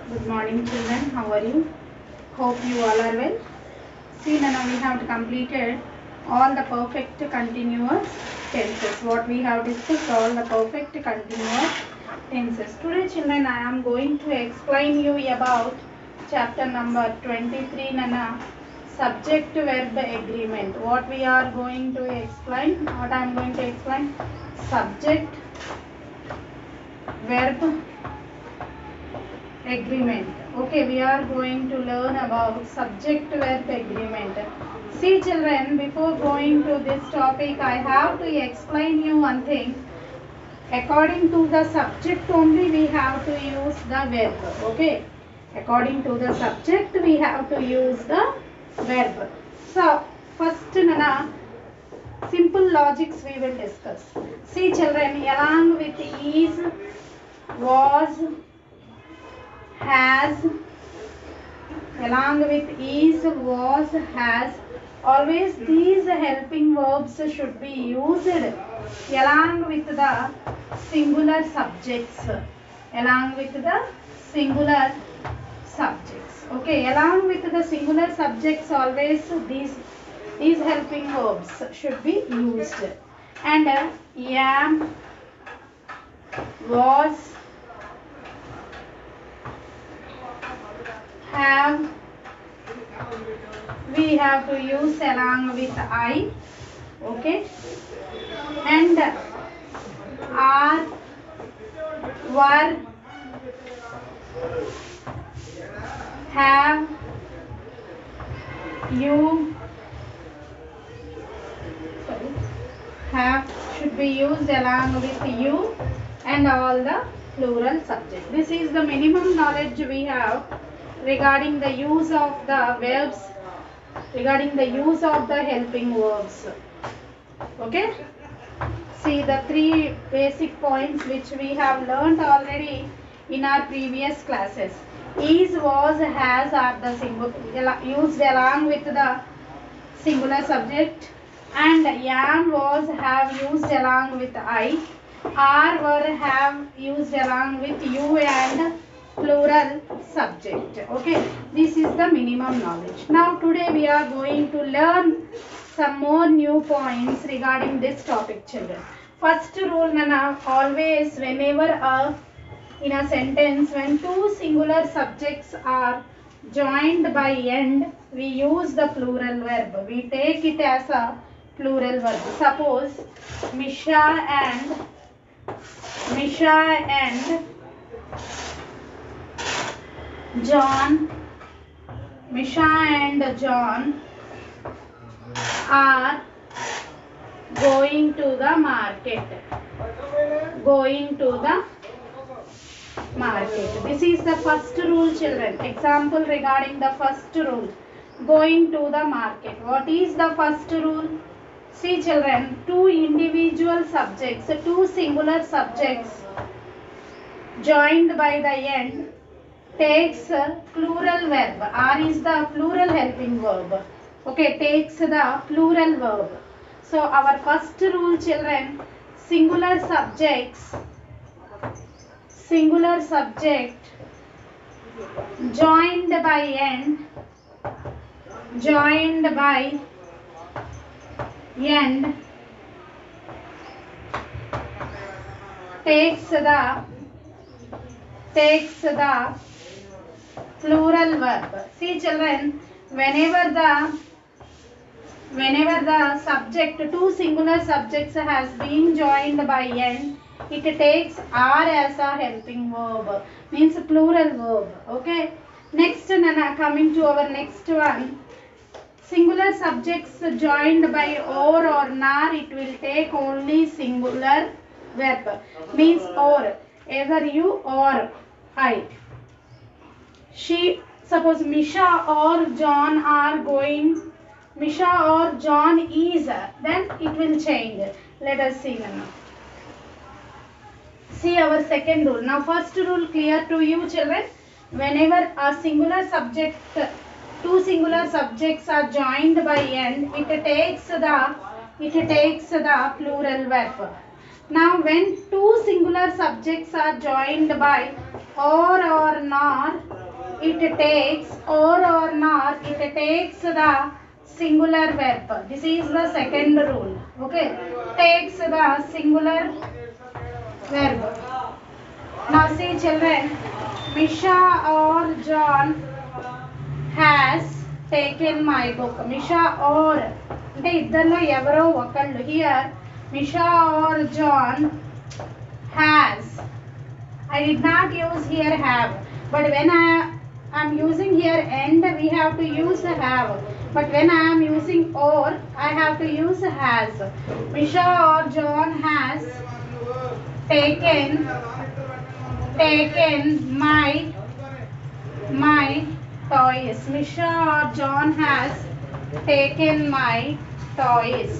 Good morning, children. How are you? Hope you all are well. See, now we have completed all the perfect continuous tenses. What we have discussed, all the perfect continuous tenses. Today, children, I am going to explain you about chapter number 23, Nana. Subject verb agreement. What we are going to explain? What I am going to explain? Subject verb agreement. Okay, we are going to learn about subject verb agreement. See, children, before going to this topic, I have to explain you one thing. According to the subject only, we have to use the verb. Okay, according to the subject, we have to use the verb. So, first, Nana, simple logics we will discuss. See, children, along with is, was, has, along with is, was, has, always these helping verbs should be used along with the singular subjects. Along with the singular subjects. Okay, along with the singular subjects, always these helping verbs should be used. And am, was, have, we have to use along with I. Okay, and are, were, have, you, have should be used along with you and all the plural subjects. This is the minimum knowledge we have regarding the use of the verbs, regarding the use of the helping verbs. Okay, see the three basic points which we have learnt already in our previous classes. Is, was, has are the used along with the singular subject, and am, was, have used along with I, are, were, have used along with you and plural subject. Okay, this is the minimum knowledge. Now today we are going to learn some more new points regarding this topic, children. First rule, Nana, always whenever in a sentence when two singular subjects are joined by end, we use the plural verb. We take it as a plural verb. Suppose Misha and John, Misha and John are going to the market. Going to the market. This is the first rule, children. Example regarding the first rule. Going to the market. What is the first rule? See, children, two individual subjects, two singular subjects joined by the end takes plural verb. Are is the plural helping verb. Okay, takes the plural verb. So our first rule, children, singular subject joined by end takes the plural verb. See, children, whenever the subject, two singular subjects has been joined by end, it takes are as a helping verb, means plural verb. Okay, next, Nana, coming to our next one, singular subjects joined by or nar, it will take only singular verb, means or, either you or I. She, suppose Misha or John are going, Misha or John is, then it will change. Let us see now. See our second rule. Now first rule clear to you, children. Whenever a singular subject, two singular subjects are joined by end, it takes the plural verb. Now when two singular subjects are joined by or nor, it takes or nor, it takes the singular verb. This is the second rule. Okay, takes the singular verb. Now see children, Misha or John has taken my book. Misha or అంటే ఇద్దరిలో ఎవరో ఒకళ్ళు. Here Misha or John has. I did not use here have, but when I am using here and, we have to use have, but when I am using or, I have to use has. Misha or John has taken my toys. Misha or John has taken my toys.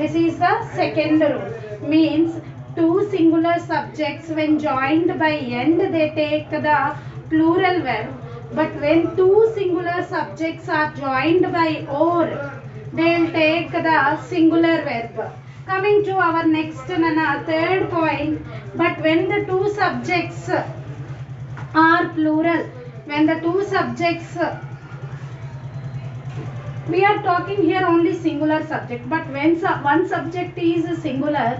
This is the second rule. Means two singular subjects when joined by end, they take the plural verb, but when two singular subjects are joined by or, they will take the singular verb. Coming to our next third point, but when the two subjects are plural, when the two subjects, we are talking here only singular subject, but when one subject is singular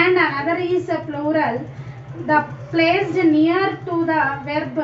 and another is plural, the placed near to the verb.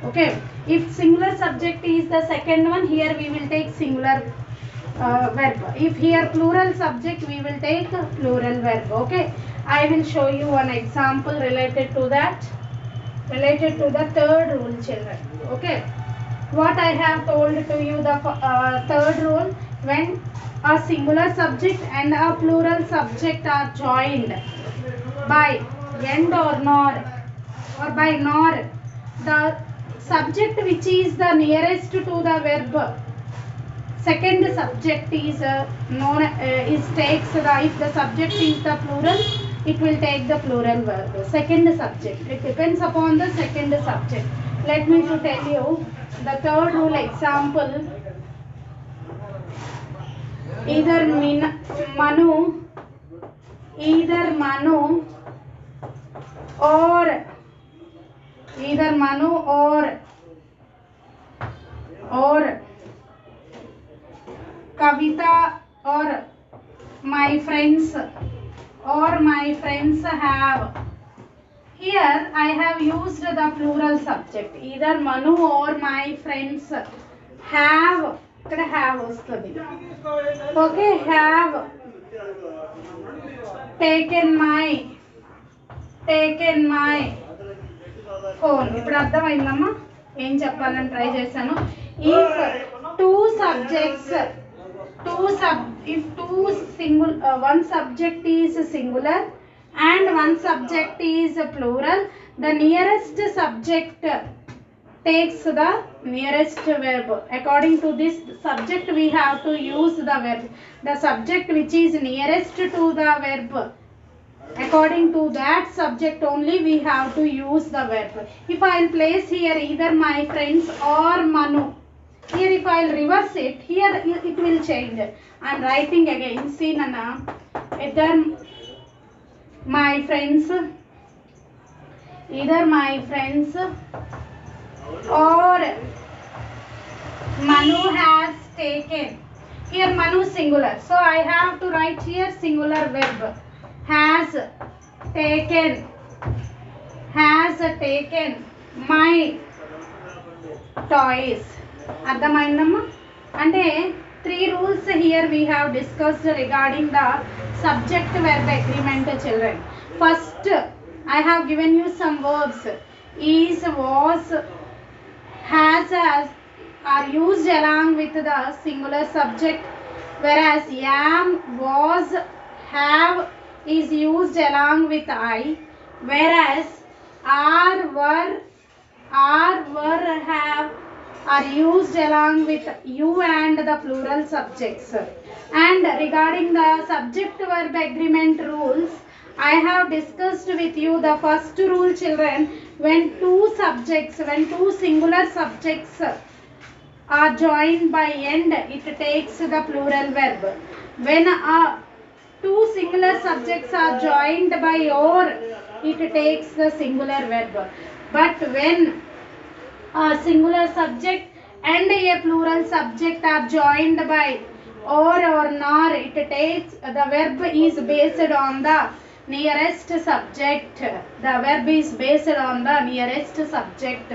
Okay, if singular subject is the second one, here we will take singular verb. If here plural subject, we will take plural verb. Okay, I will show you one example related to that, related to the third rule, children. Okay, what I have told to you, the third rule, when a singular subject and a plural subject are joined by and or nor, or by nor, the subject which is the nearest to the verb, second subject is known is takes the, if the subject is the plural, it will take the plural verb. Second subject, it depends upon the second subject. Let me to tell you the third rule example. Either Manu or Kavita or my friends have. Here I have used the plural subject. Either Manu or my friends have. Ikkada have vastadi. Okay, have taken my phone. ఇప్పుడు అర్థమైందమ్మా ఏం చెప్పాలని try చేశాను. If two subjects, one subject is singular and one subject is plural, the nearest subject takes the nearest verb. According to this subject, we have to use the verb. The subject which is nearest to the verb, according to that subject only we have to use the verb. If I will place here either my friends or Manu, here if I will reverse it, here it will change. I am writing again. See Nana, either my friends or Manu has taken. Here Manu singular, so I have to write here singular verb. Has taken my toys. అర్థమైందమ్మా? అంటే 3 rules here we have discussed regarding the subject verb agreement, children. First, I have given you some verbs. Is, was, has are used along with the singular subject, whereas am, was, have is used along with I, whereas are, were, have are used along with you and the plural subjects. And regarding the subject verb agreement rules, I have discussed with you the first rule, children. When two singular subjects are joined by end, it takes the plural verb. When a two singular subjects are joined by or, it takes the singular verb. But when a singular subject and a plural subject are joined by or nor, it takes the verb is based on the nearest subject. The verb is based on the nearest subject.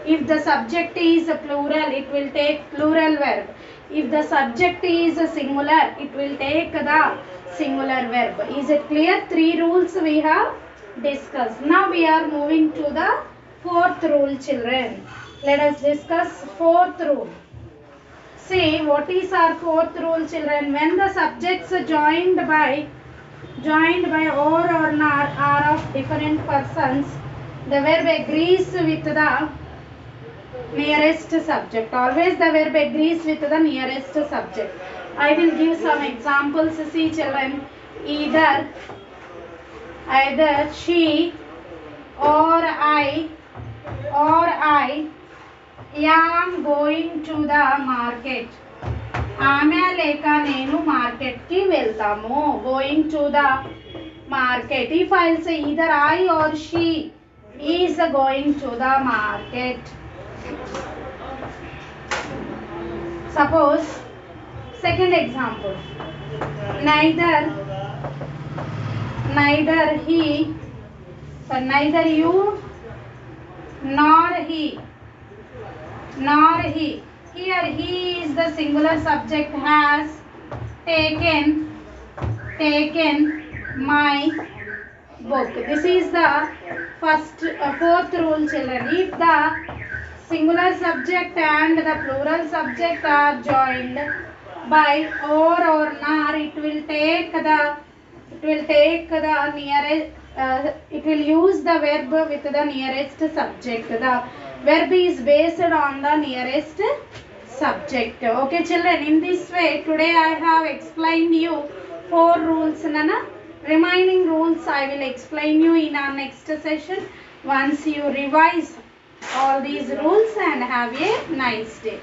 If the subject is plural, it will take plural verb. If the subject is singular, it will take the singular verb. Is it clear? Three rules we have discussed. Now we are moving to the fourth rule, children. Let us discuss fourth rule. See, what is our fourth rule, children? When the subjects joined by or not are of different persons, the verb agrees with the nearest subject. Always the verb agrees with the nearest subject. I will give some examples. See, children, either she or I am going to the market. ఆమె లేక నేను market కి వెళ్తాము. Going to the market. If I'll say either I or she is going to the market. Suppose, second example, neither you nor he. Here he is the singular subject, has taken my book. This is the fourth rule, children. If the singular subject and the plural subject are joined by or nor, it will use the verb with the nearest subject. The verb is based on the nearest subject. Okay, children, in this way today I have explained you 4 rules. Nana, remaining rules I will explain you in our next session once you revise all these rules, and have a nice day.